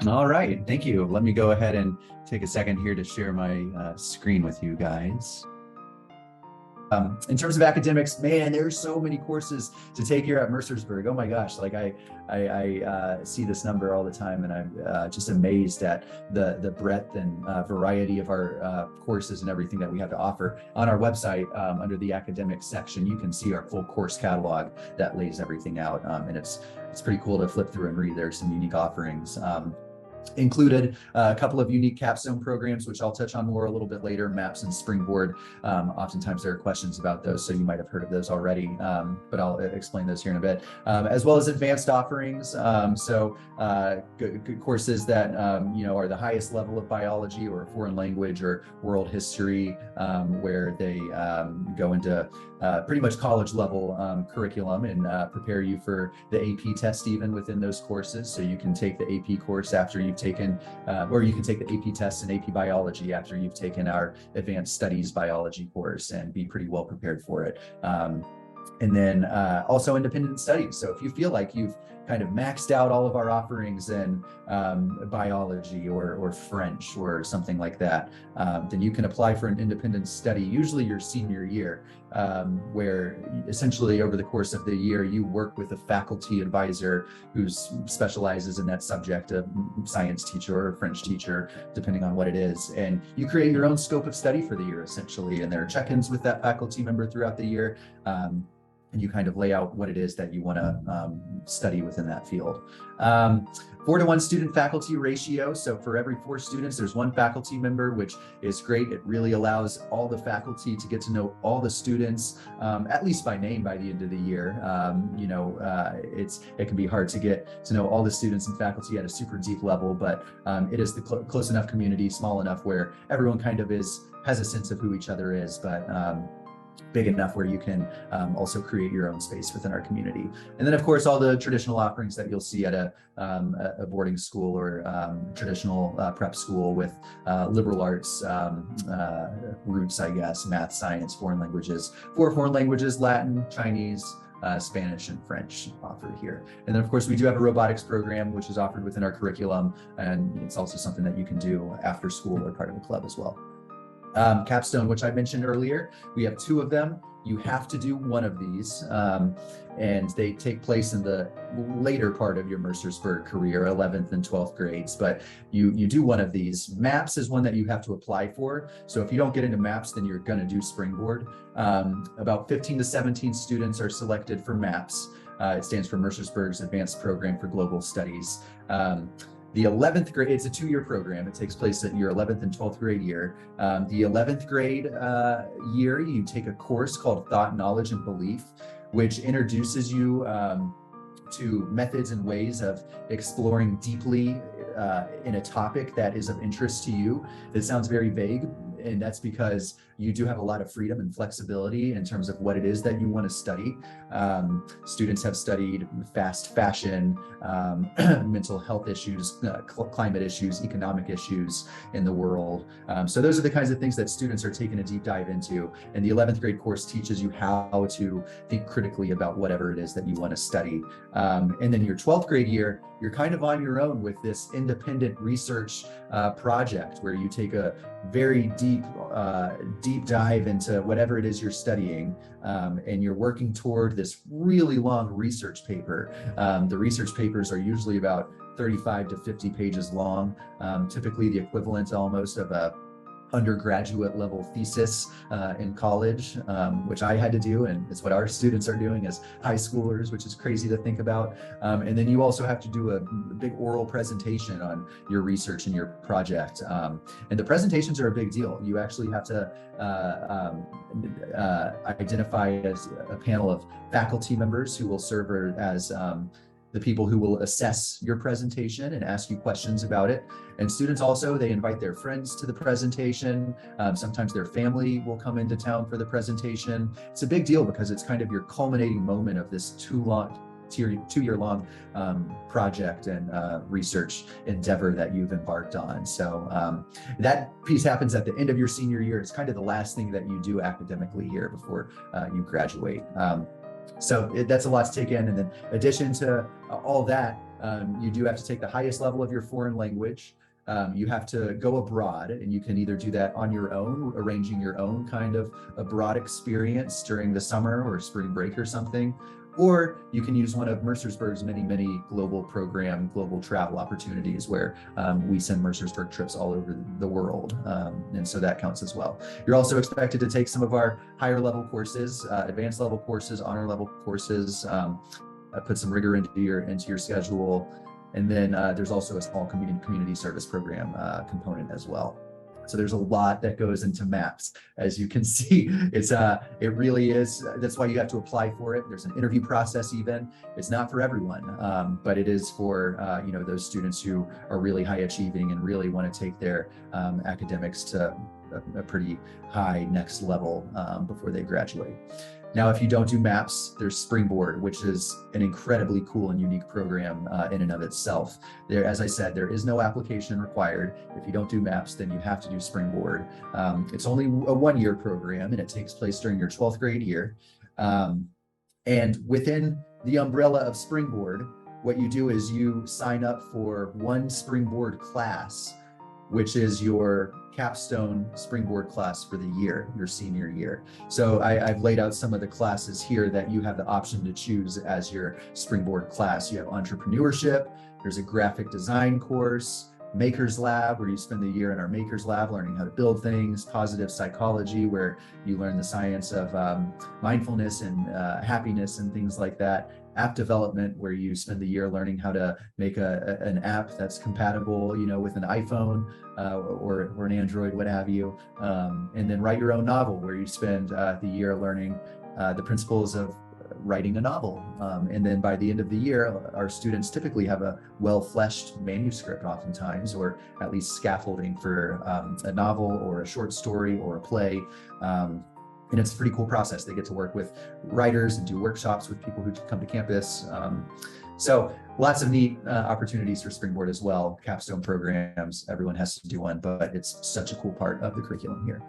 All right, thank you. Let me go ahead and take a second here to share my screen with you guys. In terms of academics, man, there's so many courses to take here at Mercersburg. Oh my gosh, like I see this number all the time, and I'm just amazed at the breadth and variety of our courses and everything that we have to offer. On our website, under the academics section, you can see our full course catalog that lays everything out, and it's pretty cool to flip through and read. There's some unique offerings. Included a couple of unique capstone programs, which I'll touch on more a little bit later, MAPS and Springboard. Oftentimes there are questions about those, so you might have heard of those already, but I'll explain those here in a bit, as well as advanced offerings. Good courses that are the highest level of biology or foreign language or world history, where they go into pretty much college level curriculum and prepare you for the AP test even within those courses. So you can take the AP course after you've taken, or you can take the AP test in AP biology after you've taken our advanced studies biology course and be pretty well prepared for it. And then also independent studies. So if you feel like you've kind of maxed out all of our offerings in biology or French or something like that, then you can apply for an independent study, usually your senior year, where essentially over the course of the year, you work with a faculty advisor who specializes in that subject, a science teacher or a French teacher, depending on what it is. And you create your own scope of study for the year, essentially. And there are check-ins with that faculty member throughout the year. And you kind of lay out what it is that you want to study within that field. 4-to-1 student faculty ratio. So for every 4 students, there's 1 faculty member, which is great. It really allows all the faculty to get to know all the students, at least by name by the end of the year. It can be hard to get to know all the students and faculty at a super deep level, but it is the close enough community, small enough where everyone kind of has a sense of who each other is, but big enough where you can also create your own space within our community. And then of course, all the traditional offerings that you'll see at a boarding school or traditional prep school with liberal arts roots, I guess, math, science, foreign languages, 4 foreign languages, Latin, Chinese, Spanish and French offered here. And then of course we do have a robotics program, which is offered within our curriculum. And it's also something that you can do after school or part of the club as well. Capstone, which I mentioned earlier, we have 2 of them. You have to do one of these, and they take place in the later part of your Mercersburg career, 11th and 12th grades, but you do one of these. MAPS is one that you have to apply for. So if you don't get into MAPS, then you're going to do Springboard. About 15 to 17 students are selected for MAPS. It stands for Mercersburg's Advanced Program for Global Studies. The 11th grade, it's a 2-year program. It takes place at your 11th and 12th grade year. The 11th grade year, you take a course called Thought, Knowledge, and Belief, which introduces you to methods and ways of exploring deeply in a topic that is of interest to you. It sounds very vague, and that's because you do have a lot of freedom and flexibility in terms of what it is that you want to study. Students have studied fast fashion, mental health issues, climate issues, economic issues in the world. So those are the kinds of things that students are taking a deep dive into. And the 11th grade course teaches you how to think critically about whatever it is that you want to study. And then your 12th grade year, you're kind of on your own with this independent research project where you take a very deep dive into whatever it is you're studying, and you're working toward this really long research paper. The research papers are usually about 35 to 50 pages long, typically the equivalent almost of a undergraduate level thesis in college, which I had to do, and it's what our students are doing as high schoolers, which is crazy to think about. And then you also have to do a big oral presentation on your research and your project. And the presentations are a big deal. You actually have to identify as a panel of faculty members who will serve as the people who will assess your presentation and ask you questions about it. And students also, they invite their friends to the presentation. Sometimes their family will come into town for the presentation. It's a big deal because it's kind of your culminating moment of this 2-year-long project and research endeavor that you've embarked on. So that piece happens at the end of your senior year. It's kind of the last thing that you do academically here before you graduate. So that's a lot to take in. And then in addition to all that, You do have to take the highest level of your foreign language. You have to go abroad, and you can either do that on your own, arranging your own kind of abroad experience during the summer or spring break or something, or you can use one of Mercersburg's many global travel opportunities where we send Mercersburg trips all over the world. And so that counts as well. You're also expected to take some of our higher level courses, advanced level courses, honor level courses, put some rigor into your schedule. And then there's also a small community service program component as well. So there's a lot that goes into MAPS. As you can see, it really is. That's why you have to apply for it. There's an interview process even. It's not for everyone, but it is for those students who are really high achieving and really want to take their academics to a pretty high next level before they graduate. Now, if you don't do MAPS, there's Springboard, which is an incredibly cool and unique program in and of itself. There, as I said, there is no application required. If you don't do MAPS, then you have to do Springboard. It's only a one-year program, and it takes place during your 12th grade year. And within the umbrella of Springboard, what you do is you sign up for one Springboard class, which is your capstone Springboard class for the year, your senior year. So I've laid out some of the classes here that you have the option to choose as your Springboard class. You have entrepreneurship, there's a graphic design course, Makers Lab, where you spend the year in our Makers Lab learning how to build things, positive psychology, where you learn the science of mindfulness and happiness and things like that. App development, where you spend the year learning how to make an app that's compatible, with an iPhone or an Android, what have you. And then write your own novel, where you spend the year learning the principles of writing a novel. And then by the end of the year, our students typically have a well-fleshed manuscript oftentimes, or at least scaffolding for a novel or a short story or a play. And it's a pretty cool process. They get to work with writers and do workshops with people who come to campus. So lots of neat opportunities for Springboard as well. Capstone programs, everyone has to do one, but it's such a cool part of the curriculum here.